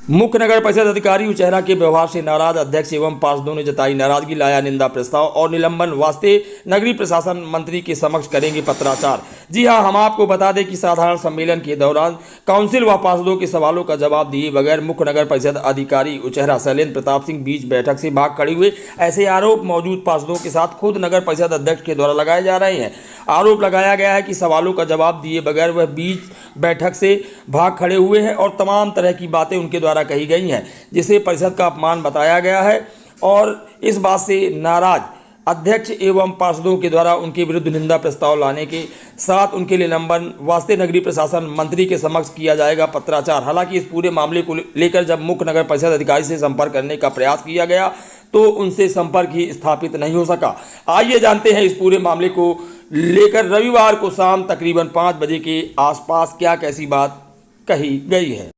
मुख्य नगर परिषद अधिकारी उचेहरा के व्यवहार से नाराज अध्यक्ष एवं पार्षदों ने जताई नाराजगी, लाया निंदा प्रस्ताव और निलंबन वास्ते नगरीय प्रशासन मंत्री के समक्ष करेंगे पत्राचार। जी हां, हम आपको बता दें कि साधारण सम्मेलन के दौरान काउंसिल व पार्षदों के सवालों का जवाब दिए बगैर मुख्य नगर परिषद अधिकारी उचेहरा शैलेंद्र प्रताप सिंह बीच बैठक से भाग खड़े हुए। ऐसे आरोप मौजूद पार्षदों के साथ खुद नगर परिषद अध्यक्ष के द्वारा लगाए जा रहे हैं। आरोप लगाया गया है कि सवालों का जवाब दिए बगैर वह बीच बैठक से भाग खड़े हुए हैं और तमाम तरह की बातें उनके द्वारा कही गई हैं, जिसे परिषद का अपमान बताया गया है। और इस बात से नाराज अध्यक्ष एवं पार्षदों के द्वारा उनके विरुद्ध निंदा प्रस्ताव लाने के साथ उनके निलंबन वास्ते नगरीय प्रशासन मंत्री के समक्ष किया जाएगा पत्राचार। हालांकि इस पूरे मामले को लेकर जब मुख्य नगर परिषद अधिकारी से संपर्क करने का प्रयास किया गया तो उनसे संपर्क ही स्थापित नहीं हो सका। आइए जानते हैं इस पूरे मामले को लेकर रविवार को शाम तकरीबन 5 बजे के आसपास क्या कैसी बात कही गई है।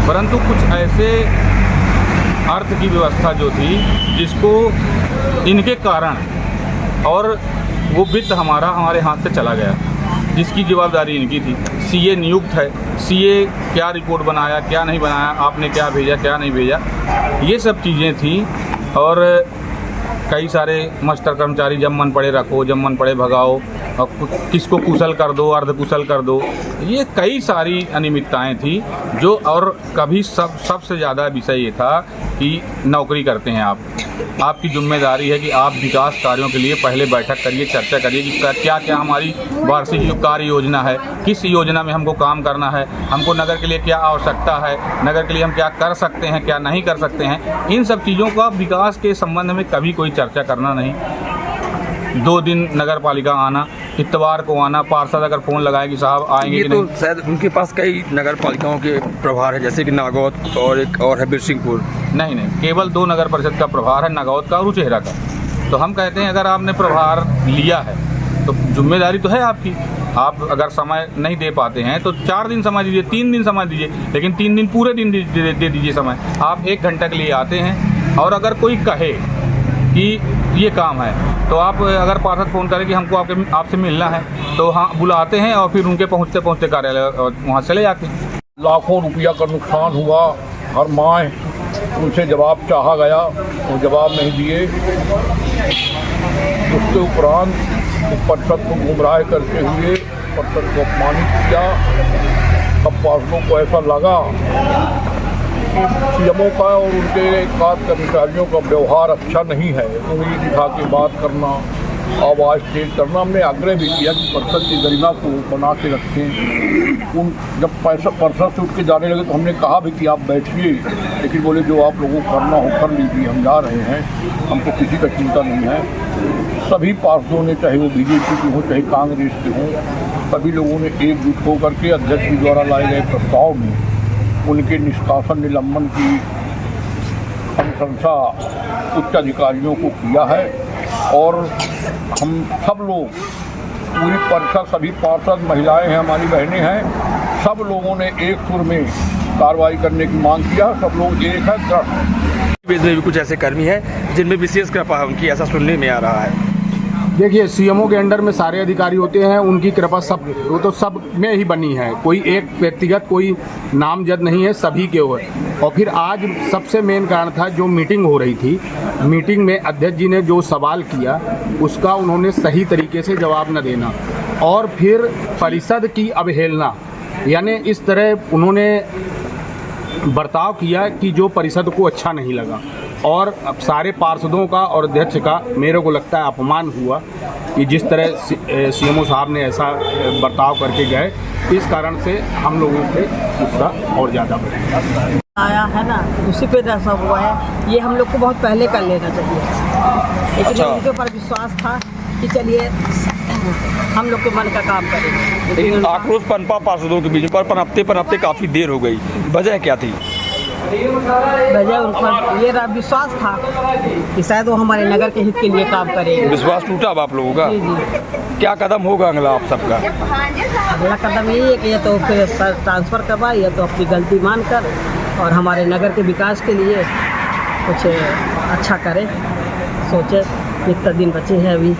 परंतु कुछ ऐसे अर्थ की व्यवस्था जो थी जिसको इनके कारण और वो वित्त हमारे हाथ से चला गया, जिसकी जवाबदारी इनकी थी। सीए नियुक्त है, सीए क्या रिपोर्ट बनाया, क्या नहीं बनाया, आपने क्या भेजा, क्या नहीं भेजा, ये सब चीज़ें थी। और कई सारे मास्टर कर्मचारी जब मन पड़े रखो, जब मन पड़े भगाओ, और किसको कुशल कर दो, अर्ध कुशल कर दो, ये कई सारी अनियमितताएं थी जो। और कभी सबसे ज़्यादा विषय ये था कि नौकरी करते हैं आप, आपकी जिम्मेदारी है कि आप विकास कार्यों के लिए पहले बैठक करिए, चर्चा करिए कि क्या क्या हमारी वार्षिक कार्य योजना है, किस योजना में हमको काम करना है, हमको नगर के लिए क्या आवश्यकता है, नगर के लिए हम क्या कर सकते हैं, क्या नहीं कर सकते हैं। इन सब चीज़ों का विकास के संबंध में कभी कोई चर्चा करना नहीं। 2 दिन नगर पालिका आना, इतवार को आना, पार्षद अगर फ़ोन लगाए कि साहब आएंगे कि नहीं। तो शायद उनके पास कई नगर पालिकाओं के प्रभार है, जैसे कि नागौद और एक और है बिरसिंहपुर। नहीं, केवल 2 नगर परिषद का प्रभार है, नागौद का और उचेहरा का। तो हम कहते हैं अगर आपने प्रभार लिया है तो जिम्मेदारी तो है आपकी। आप अगर समय नहीं दे पाते हैं तो 4 दिन समय दीजिए, 3 दिन समय दीजिए, लेकिन 3 दिन पूरे दिन दे दीजिए समय। आप 1 घंटे के लिए आते हैं और अगर कोई कहे कि ये काम है तो आप अगर पार्षद फ़ोन करें कि हमको आपसे मिलना है तो हाँ बुलाते हैं और फिर उनके पहुँचते पहुँचते कार्यालय वहाँ चले जाते हैं। लाखों रुपया का नुकसान हुआ, हर माह उनसे जवाब चाहा गया, वो जवाब नहीं दिए। उसके उपरांत परिषद को गुमराह करते हुए परिषद को अपमानित किया। तब पार्षदों को ऐसा लगा सीएमओ का और उनके खास कर्मचारियों का व्यवहार अच्छा नहीं है, उंगली दिखा के बात करना, आवाज़ तेज करना। हमने आग्रह भी किया कि परिषद की गरिमा को बना के रखें। जब परिषद से उठ के जाने लगे तो हमने कहा भी कि आप बैठिए, लेकिन बोले जो आप लोगों को करना हो कर लीजिए, हम जा रहे हैं, हमको किसी का चिंता नहीं है। सभी पार्षदों ने, चाहे वो बीजेपी के हों चाहे कांग्रेस के हों, सभी लोगों ने एकजुट होकर के अध्यक्ष जी द्वारा लाए गए प्रस्ताव में उनके निष्कासन निलंबन की अनुशंसा उच्च अधिकारियों को किया है। और हम सब लोग, पूरी परिषद, सभी पार्षद, महिलाएं हैं, हमारी बहनें हैं, सब लोगों ने एक सुर में कार्रवाई करने की मांग किया। सब लोग एक है। में भी कुछ ऐसे कर्मी हैं जिनमें विशेष कृपा है उनकी, ऐसा सुनने में आ रहा है। देखिए, सीएमओ के अंडर में सारे अधिकारी होते हैं, उनकी कृपा सब, वो तो सब में ही बनी है, कोई एक व्यक्तिगत कोई नामजद नहीं है, सभी के हुए। और फिर आज सबसे मेन कारण था जो मीटिंग हो रही थी, मीटिंग में अध्यक्ष जी ने जो सवाल किया उसका उन्होंने सही तरीके से जवाब न देना और फिर परिषद की अवहेलना, यानी इस तरह उन्होंने बर्ताव किया कि जो परिषद को अच्छा नहीं लगा। और अब सारे पार्षदों का और अध्यक्ष का मेरे को लगता है अपमान हुआ कि जिस तरह सीएमओ साहब ने ऐसा बर्ताव करके गए, इस कारण से हम लोगों पे गुस्सा और ज़्यादा बढ़ा आया है ना, उसी पे ऐसा हुआ है। ये हम लोग को बहुत पहले कर लेना चाहिए, लेकिन उनके ऊपर विश्वास था कि चलिए हम लोग के मन का काम करेंगे। लेकिन आक्रोश पनपा पार्षदों के बीच पर पनपते काफ़ी देर हो गई, वजह क्या थी? वजह उनका ये विश्वास था कि शायद वो हमारे नगर के हित के लिए काम करेंगे। विश्वास टूटा अब आप लोगों का? जी जी। क्या कदम होगा अगला आप सबका? अगला कदम यही है कि या तो फिर ट्रांसफ़र करवाए या तो अपनी गलती मानकर और हमारे नगर के विकास के लिए कुछ अच्छा करें। सोचे कितना दिन बचे हैं अभी।